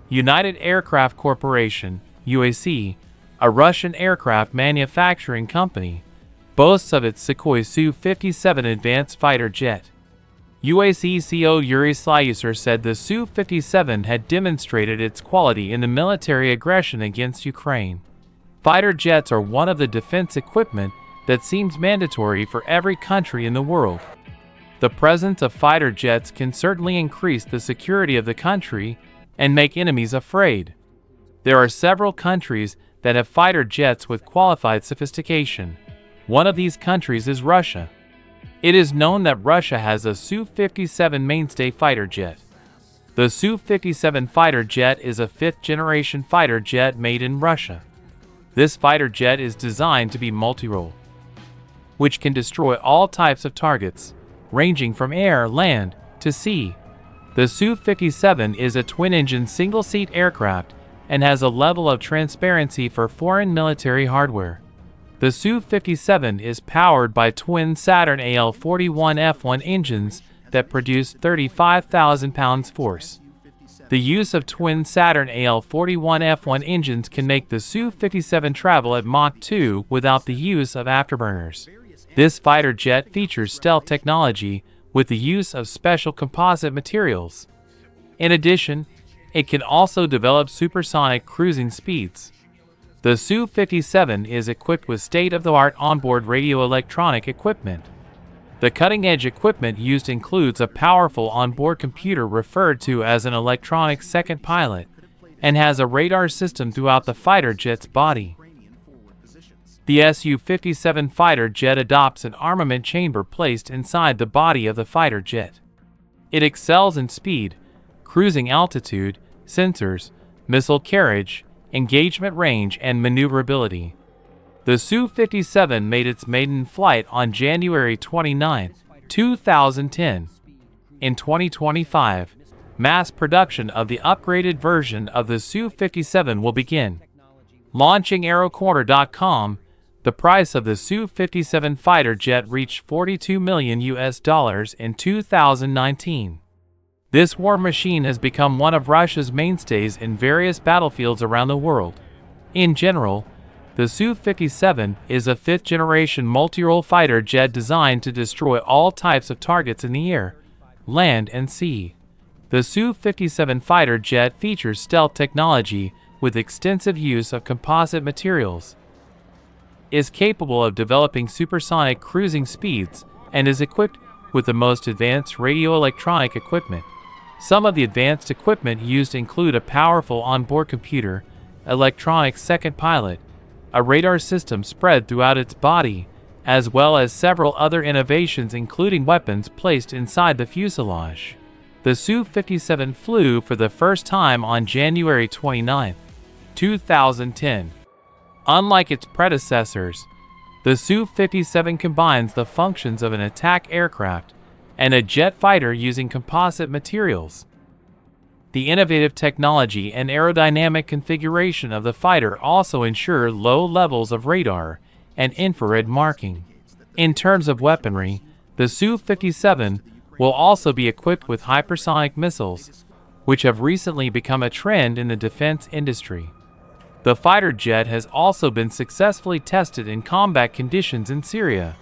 United Aircraft Corporation, UAC, a Russian aircraft manufacturing company, boasts of its Sukhoi Su-57 advanced fighter jet. UAC CEO Yuri Slyuser said the Su-57 had demonstrated its quality in the military aggression against Ukraine. Fighter jets are one of the defense equipment that seems mandatory for every country in the world. The presence of fighter jets can certainly increase the security of the country and make enemies afraid. There are several countries that have fighter jets with qualified sophistication. One of these countries is Russia. It is known that Russia has a Su-57 mainstay fighter jet. The Su-57 fighter jet is a fifth-generation fighter jet made in Russia. This fighter jet is designed to be multi-role, which can destroy all types of targets, ranging from air, land, to sea. The Su-57 is a twin-engine single-seat aircraft and has a level of transparency for foreign military hardware. The Su-57 is powered by twin Saturn AL-41F1 engines that produce 35,000 pounds force. The use of twin Saturn AL-41F1 engines can make the Su-57 travel at Mach 2 without the use of afterburners. This fighter jet features stealth technology with the use of special composite materials. In addition, it can also develop supersonic cruising speeds. The Su-57 is equipped with state-of-the-art onboard radio-electronic equipment. The cutting-edge equipment used includes a powerful onboard computer referred to as an electronic second pilot and has a radar system throughout the fighter jet's body. The SU-57 fighter jet adopts an armament chamber placed inside the body of the fighter jet. It excels in speed, cruising altitude, sensors, missile carriage, engagement range, and maneuverability. The Su-57 made its maiden flight on January 29, 2010. In 2025, mass production of the upgraded version of the Su-57 will begin. Launching AeroCorner.com, the price of the Su-57 fighter jet reached $42 million in 2019. This war machine has become one of Russia's mainstays in various battlefields around the world. In general, the Su-57 is a fifth-generation multi-role fighter jet designed to destroy all types of targets in the air, land, and sea. The Su-57 fighter jet features stealth technology with extensive use of composite materials, is capable of developing supersonic cruising speeds, and is equipped with the most advanced radio-electronic equipment. Some of the advanced equipment used include a powerful onboard computer, electronic second pilot, a radar system spread throughout its body, as well as several other innovations including weapons placed inside the fuselage. The Su-57 flew for the first time on January 29, 2010. Unlike its predecessors, the Su-57 combines the functions of an attack aircraft and a jet fighter using composite materials. The innovative technology and aerodynamic configuration of the fighter also ensure low levels of radar and infrared marking. In terms of weaponry, the Su-57 will also be equipped with hypersonic missiles, which have recently become a trend in the defense industry. The fighter jet has also been successfully tested in combat conditions in Syria.